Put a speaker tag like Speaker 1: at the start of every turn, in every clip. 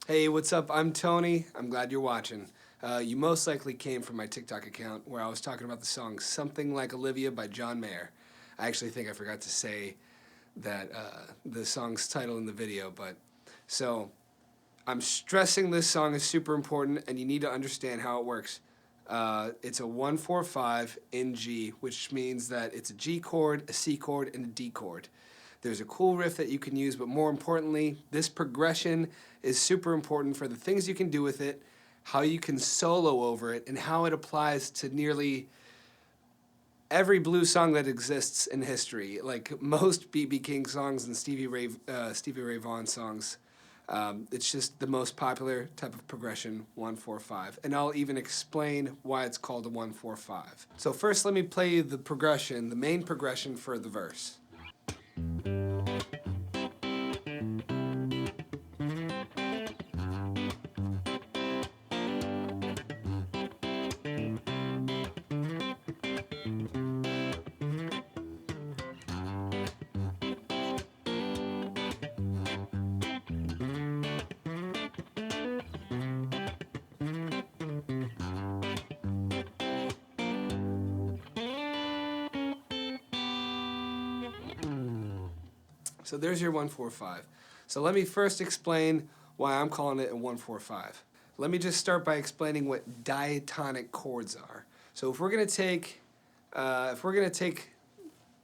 Speaker 1: Hey, what's up? I'm Tony. I'm glad you're watching. You most likely came from my TikTok account where I was talking about the song Something Like Olivia by John Mayer. I actually think I forgot to say that the song's title in the video, but so I'm stressing this song is super important and you need to understand how it works. It's a 1-4-5 in G, which means that it's a G chord, a C chord, and a D chord. There's a cool riff that you can use, but more importantly, this progression is super important for the things you can do with it, how you can solo over it, and how it applies to nearly every blues song that exists in history. Like most B.B. King songs and Stevie Ray Vaughan songs, it's just the most popular type of progression, 1-4-5. And I'll even explain why it's called a 1-4-5. So first let me play you the progression, the main progression for the verse. So there's your 1-4-5. So let me first explain why I'm calling it a 1-4-5. Let me just start by explaining what diatonic chords are. So if we're gonna take,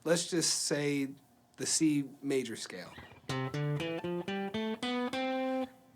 Speaker 1: let's just say the C major scale.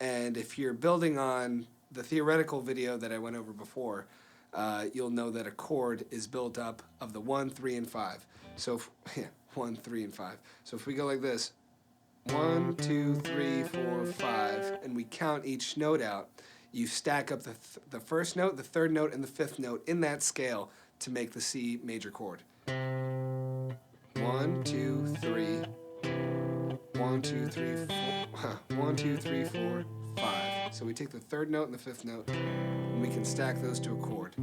Speaker 1: And if you're building on the theoretical video that I went over before, you'll know that a chord is built up of the 1, 3, and 5. So if, 1, 3, and 5. So if we go like this, 1, 2, 3, 4, 5, and we count each note out, you stack up the first note, the third note, and the fifth note in that scale to make the C major chord. 1, 2, 3, 1, 2, 3, 4, 1, 2, 3, 4, 5. So we take the third note and the fifth note, and we can stack those to a chord.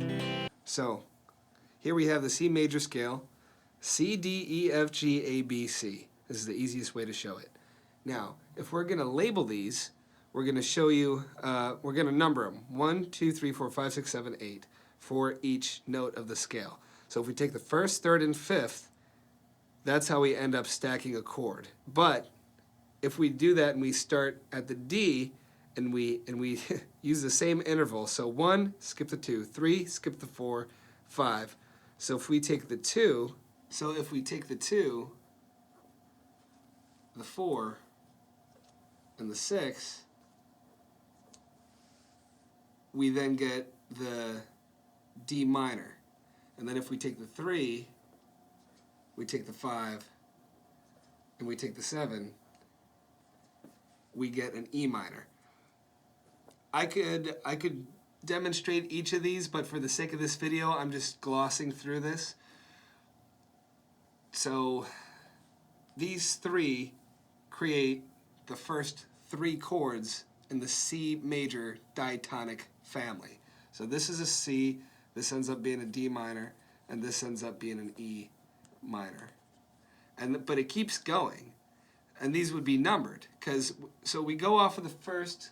Speaker 1: So here we have the C major scale, C, D, E, F, G, A, B, C. This is the easiest way to show it. Now, if we're going to label these, we're going to show you, we're going to number them. 1, 2, 3, 4, 5, 6, 7, 8 for each note of the scale. So if we take the first, third, and fifth, that's how we end up stacking a chord. But if we do that and we start at the D and we use the same interval, so 1, skip the 2, 3, skip the 4, 5. So if we take the 2, the 4, and the 6, we then get the D minor. And then if we take the 3, we take the 5, and we take the 7, we get an E minor. I could demonstrate each of these, but for the sake of this video, I'm just glossing through this. So these three create the first 3 chords in the C major diatonic family. So this is a C, this ends up being a D minor, and this ends up being an E minor. But it keeps going, and these would be numbered, so we go off of the first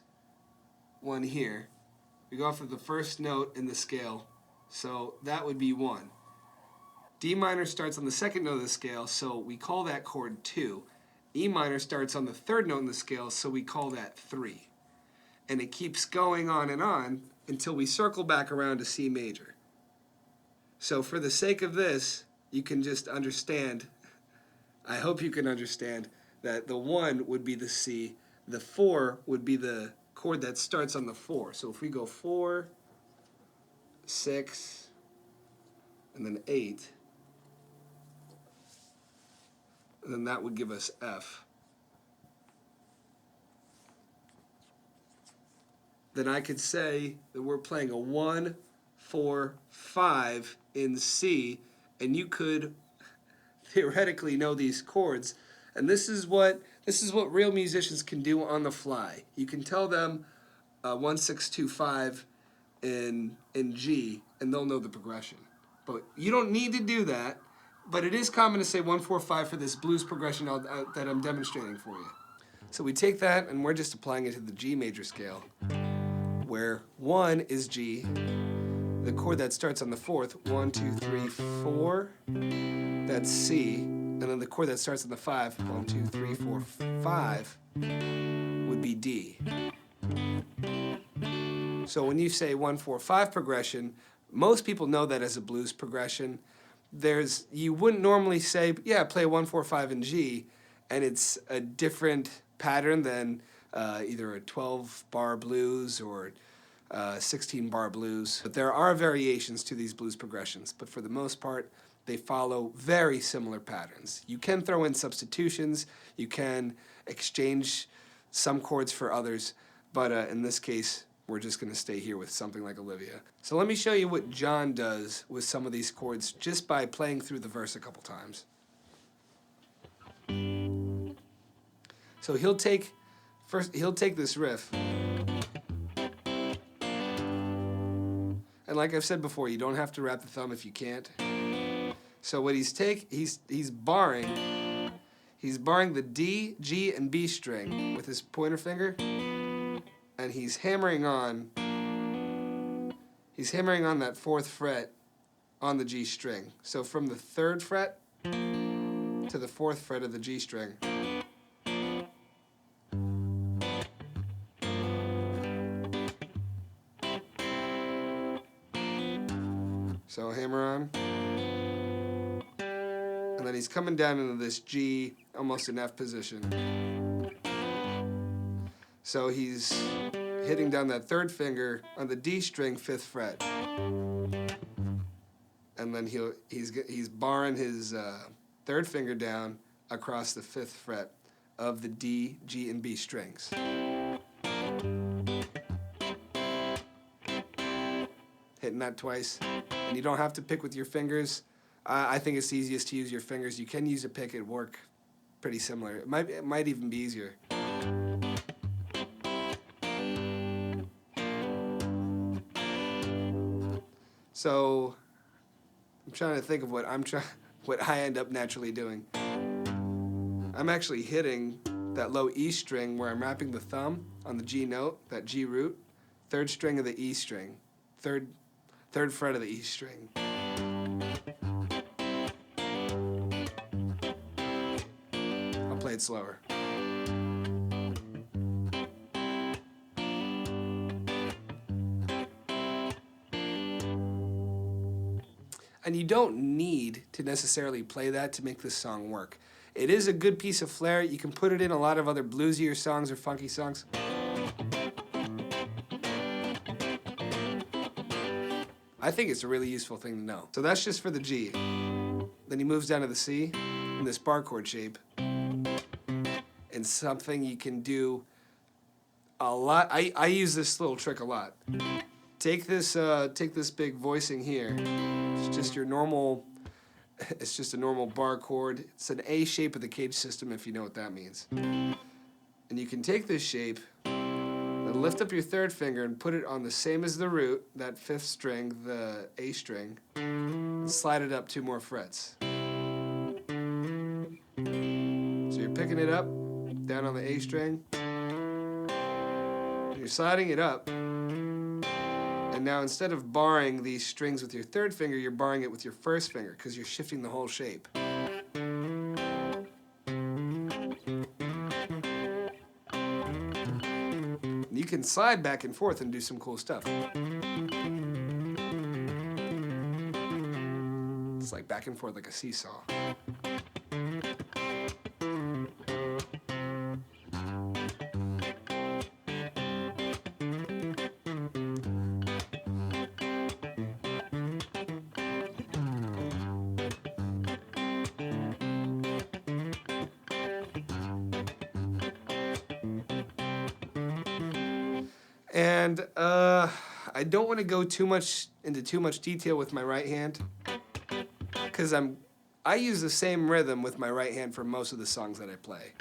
Speaker 1: one here. We go off of the first note in the scale, so that would be 1. D minor starts on the second note of the scale, so we call that chord 2. E minor starts on the third note in the scale, so we call that 3. And it keeps going on until we circle back around to C major. So for the sake of this, you can just understand, I hope you can understand, that the 1 would be the C, the 4 would be the chord that starts on the 4. So if we go 4, 6, and then 8, then that would give us F. Then I could say that we're playing a 1, 4, 5 in C, and you could theoretically know these chords. And this is what real musicians can do on the fly. You can tell them 1, 6, 2, 5 in G, and they'll know the progression. But you don't need to do that. But it is common to say 1, 4, 5 for this blues progression that I'm demonstrating for you. So we take that and we're just applying it to the G major scale, where 1 is G, the chord that starts on the 4th, 1, 2, 3, 4, that's C, and then the chord that starts on the 5, 1, 2, 3, 4, 5, would be D. So when you say 1, 4, 5 progression, most people know that as a blues progression. You wouldn't normally say, yeah, play 1, 4, 5 in G, and it's a different pattern than either a 12-bar blues or 16-bar blues. But there are variations to these blues progressions, but for the most part, they follow very similar patterns. You can throw in substitutions, you can exchange some chords for others, but in this case, we're just going to stay here with Something Like Olivia. So let me show you what John does with some of these chords just by playing through the verse a couple times. So he'll take this riff, and like I've said before, you don't have to wrap the thumb if you can't. So what he's barring the D, G, and B string with his pointer finger, and he's hammering on that 4th fret on the G string. So from the 3rd fret to the 4th fret of the G string. So hammer on. And then he's coming down into this G, almost an F position. So he's hitting down that 3rd finger on the D string, 5th fret. And then he's barring his 3rd finger down across the 5th fret of the D, G, and B strings. Hitting that twice. And you don't have to pick with your fingers. I think it's easiest to use your fingers. You can use a pick, it'll work pretty similar. It might even be easier. So I'm trying to think of what I end up naturally doing. I'm actually hitting that low E string where I'm wrapping the thumb on the G note, that G root, 3rd string of the E string, third fret of the E string. I'll play it slower. And you don't need to necessarily play that to make this song work. It is a good piece of flair. You can put it in a lot of other bluesier songs or funky songs. I think it's a really useful thing to know. So that's just for the G. Then he moves down to the C in this bar chord shape. And something you can do a lot. I use this little trick a lot. Take this big voicing here. It's just your normal. It's just a normal bar chord. It's an A shape of the cage system, if you know what that means. And you can take this shape, then lift up your 3rd finger and put it on the same as the root, that 5th string, the A string, and slide it up 2 more frets. So you're picking it up, down on the A string, and you're sliding it up. And now instead of barring these strings with your 3rd finger, you're barring it with your 1st finger because you're shifting the whole shape. And you can slide back and forth and do some cool stuff. It's like back and forth like a seesaw. And I don't want to go into too much detail with my right hand because I use the same rhythm with my right hand for most of the songs that I play.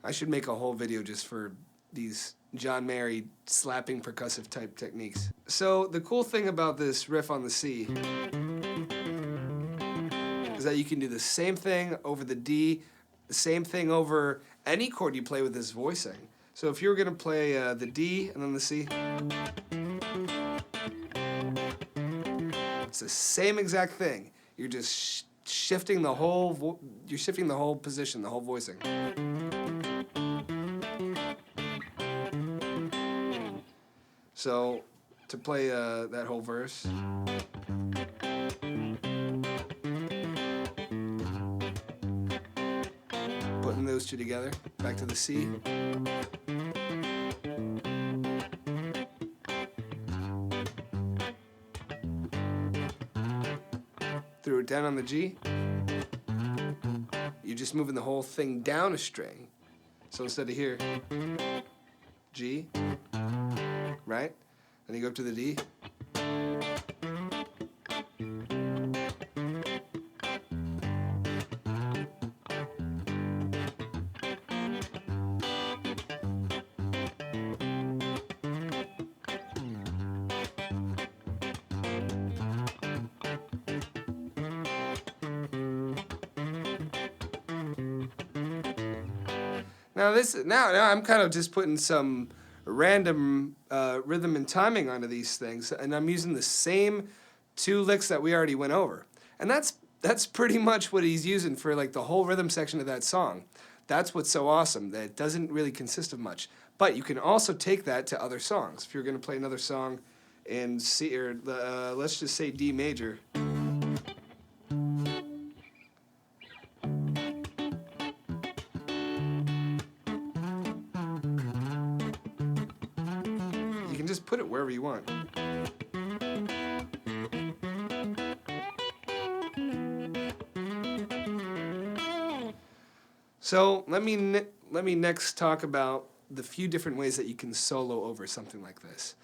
Speaker 1: I should make a whole video just for these John Mayer slapping percussive type techniques. So the cool thing about this riff on the C is that you can do the same thing over the D, the same thing over any chord you play with this voicing. So if you were going to play the D and then the C, it's the same exact thing. You're just shifting the whole you're shifting the whole position, the whole voicing. So to play that whole verse, putting those two together, back to the C. Threw it down on the G. You're just moving the whole thing down a string. So instead of here, G, right? Then you go up to the D. Now I'm kind of just putting some random rhythm and timing onto these things, and I'm using the same two licks that we already went over, and that's pretty much what he's using for like the whole rhythm section of that song. That's what's so awesome, that it doesn't really consist of much. But you can also take that to other songs. If you're going to play another song in C, or let's just say D major. You can just put it wherever you want. So let me next talk about the few different ways that you can solo over something like this.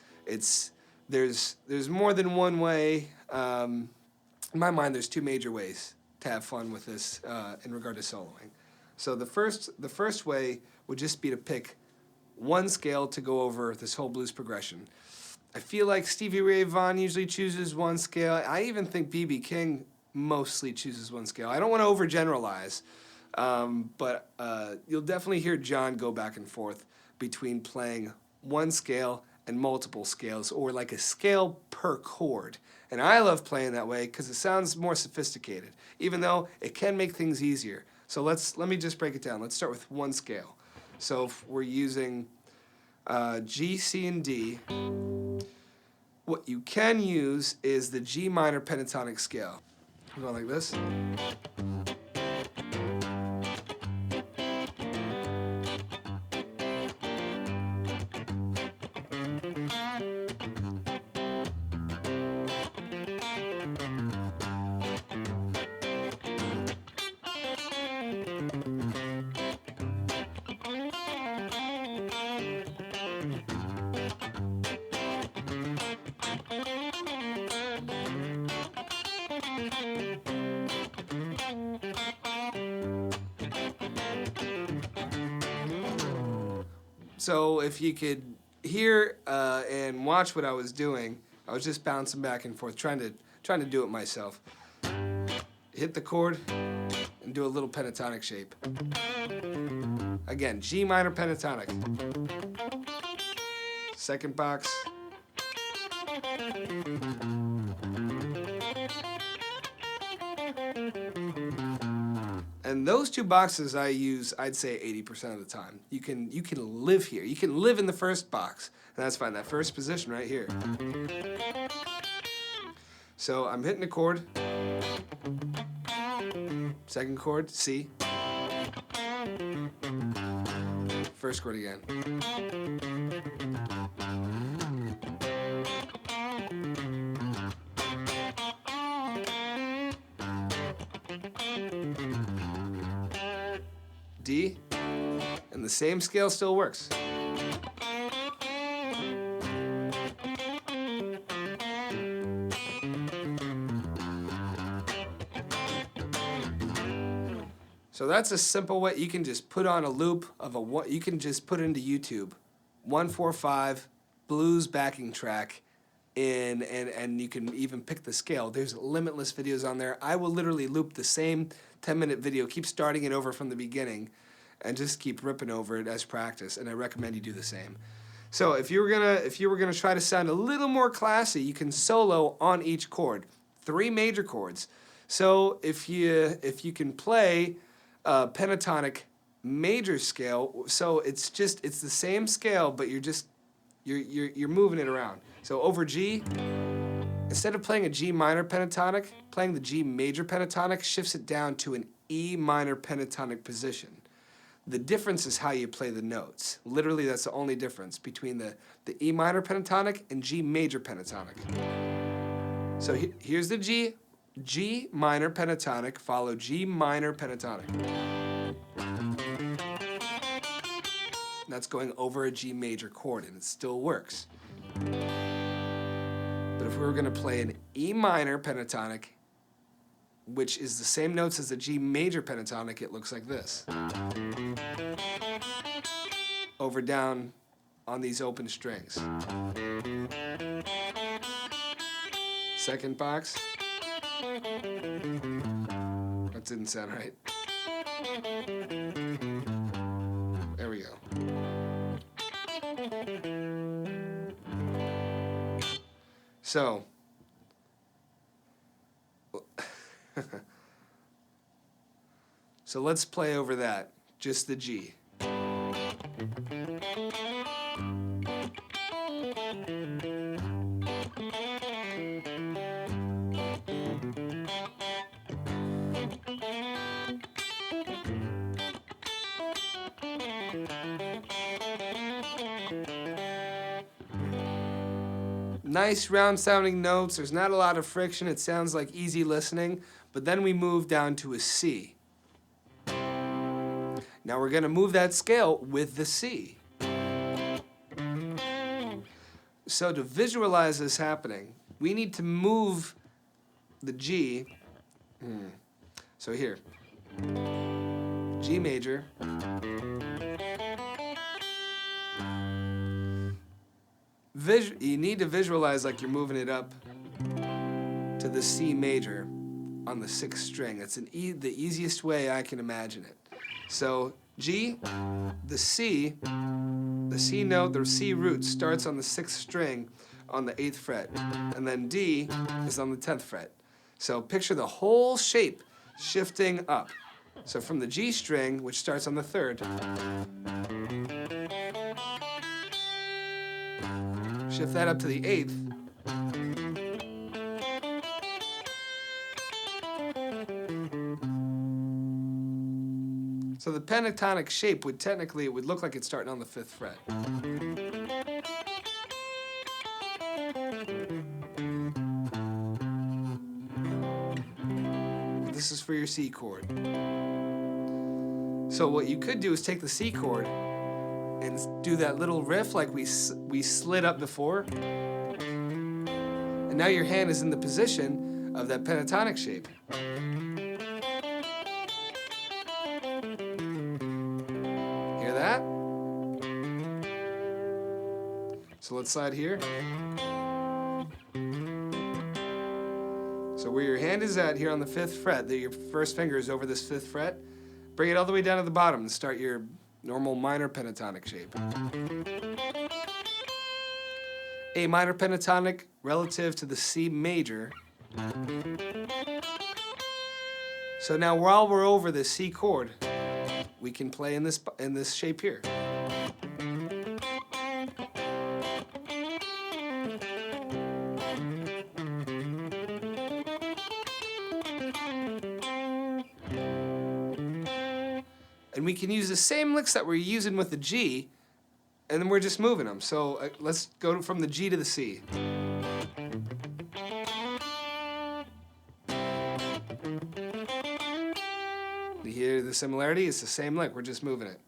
Speaker 1: There's more than one way. In my mind, there's two major ways to have fun with this in regard to soloing. So the first way would just be to pick one scale to go over this whole blues progression. I feel like Stevie Ray Vaughan usually chooses one scale. I even think B.B. King mostly chooses one scale. I don't want to overgeneralize, but you'll definitely hear John go back and forth between playing one scale and multiple scales, or like a scale per chord. And I love playing that way because it sounds more sophisticated, even though it can make things easier. So let me just break it down. Let's start with one scale. So if we're using G, C, and D, what you can use is the G minor pentatonic scale. I'm going like this. So if you could hear and watch what I was doing, I was just bouncing back and forth, trying to do it myself. Hit the chord and do a little pentatonic shape. Again, G minor pentatonic. Second box. And those two boxes I use, I'd say 80% of the time. You can live here. You can live in the first box, and that's fine. That first position right here. So I'm hitting a chord. Second chord, C. First chord again. D, and the same scale still works. So that's a simple way. You can just put on a loop of you can just put into YouTube, 145 blues backing track, and you can even pick the scale. There's limitless videos on there. I will literally loop the same 10-minute video, keep starting it over from the beginning, and just keep ripping over it as practice. And I recommend you do the same. So if you were gonna try to sound a little more classy, you can solo on each chord, 3 major chords. So if you can play pentatonic major scale, so it's the same scale, but you're moving it around. So over G, instead of playing a G minor pentatonic, playing the G major pentatonic shifts it down to an E minor pentatonic position. The difference is how you play the notes. Literally, that's the only difference between the E minor pentatonic and G major pentatonic. So here's the G minor pentatonic, follow G minor pentatonic. That's going over a G major chord, and it still works. But if we were going to play an E minor pentatonic, which is the same notes as the G major pentatonic, it looks like this. Over, down on these open strings. Second box. That didn't sound right. There we go. So, so let's play over that, just the G. Nice round sounding notes. There's not a lot of friction. It sounds like easy listening. But then we move down to a C. Now we're going to move that scale with the C. So to visualize this happening, we need to move the G. So here, G major. You need to visualize like you're moving it up to the C major on the 6th string. That's the easiest way I can imagine it. So G, the C note, the C root starts on the 6th string on the 8th fret, and then D is on the 10th fret. So picture the whole shape shifting up. So from the G string, which starts on the 3rd, shift that up to the 8th. So the pentatonic shape would look like it's starting on the 5th fret. This is for your C chord. So what you could do is take the C chord and do that little riff like we slid up before. And now your hand is in the position of that pentatonic shape. Hear that? So let's slide here. So where your hand is at here on the 5th fret, your first finger is over this 5th fret, bring it all the way down to the bottom and start your normal minor pentatonic shape. A minor pentatonic relative to the C major. So now while we're over the C chord, we can play in this shape here. And we can use the same licks that we're using with the G, and then we're just moving them. So let's go from the G to the C. You hear the similarity? It's the same lick. We're just moving it.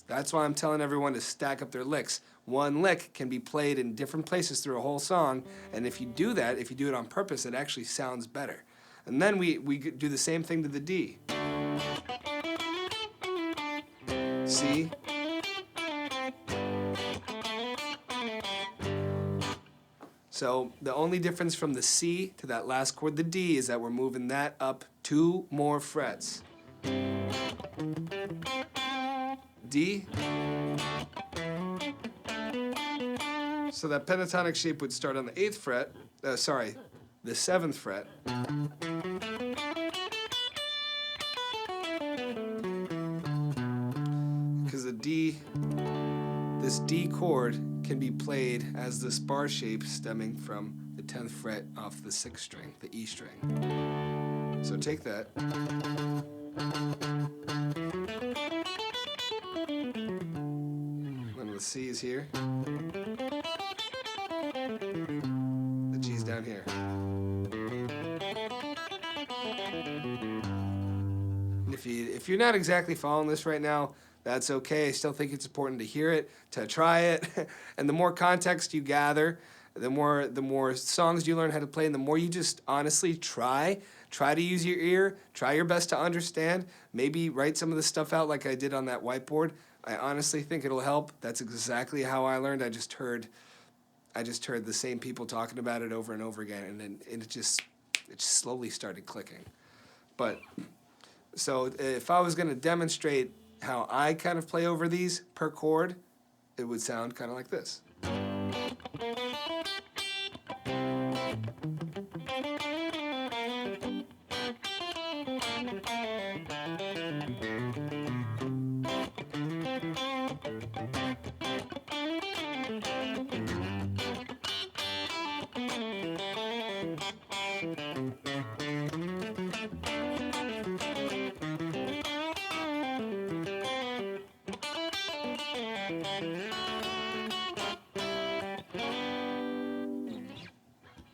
Speaker 1: That's why I'm telling everyone to stack up their licks. One lick can be played in different places through a whole song, and if you do that, if you do it on purpose, it actually sounds better. And then we do the same thing to the D. C. So the only difference from the C to that last chord, the D, is that we're moving that up 2 more frets. D. So that pentatonic shape would start on the 8th fret, the 7th fret. Because the D, this D chord can be played as this bar shape stemming from the 10th fret off the 6th string, the E string. So take that. Then the C is here. The G's down here. And if you're not exactly following this right now, that's okay. I still think it's important to hear it, to try it, and the more context you gather, the more songs you learn how to play, and the more you just honestly try to use your ear, try your best to understand, maybe write some of the stuff out like I did on that whiteboard. I honestly think it'll help. That's exactly how I learned. I just heard the same people talking about it over and over again, and then it just slowly started clicking. But so if I was going to demonstrate how I kind of play over these per chord, it would sound kind of like this.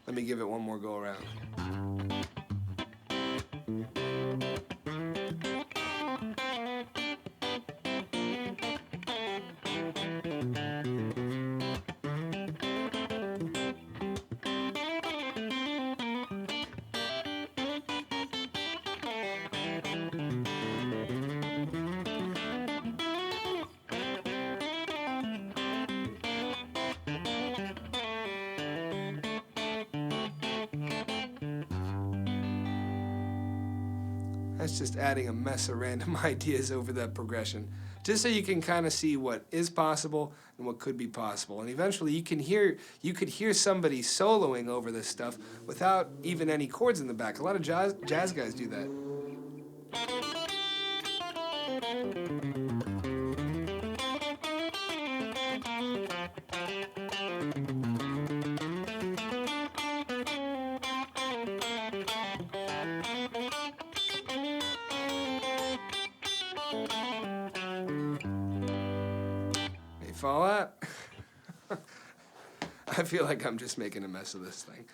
Speaker 1: Let me give it one more go around. That's just adding a mess of random ideas over that progression, just so you can kind of see what is possible and what could be possible. And eventually you could hear somebody soloing over this stuff without even any chords in the back. A lot of jazz guys do that. Follow that? I feel like I'm just making a mess of this thing.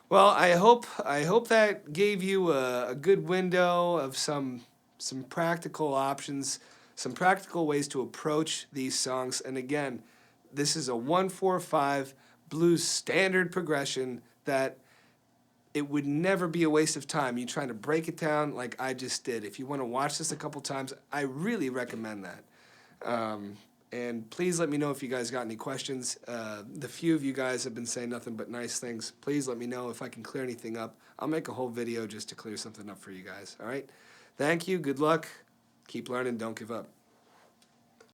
Speaker 1: Well, I hope that gave you a good window of some practical options, some practical ways to approach these songs. And again, this is a 1-4-5 blues standard progression that it would never be a waste of time. You trying to break it down like I just did. If you want to watch this a couple times, I really recommend that. And please let me know if you guys got any questions. The few of you guys have been saying nothing but nice things. Please let me know if I can clear anything up. I'll make a whole video just to clear something up for you guys. All right? Thank you. Good luck. Keep learning. Don't give up.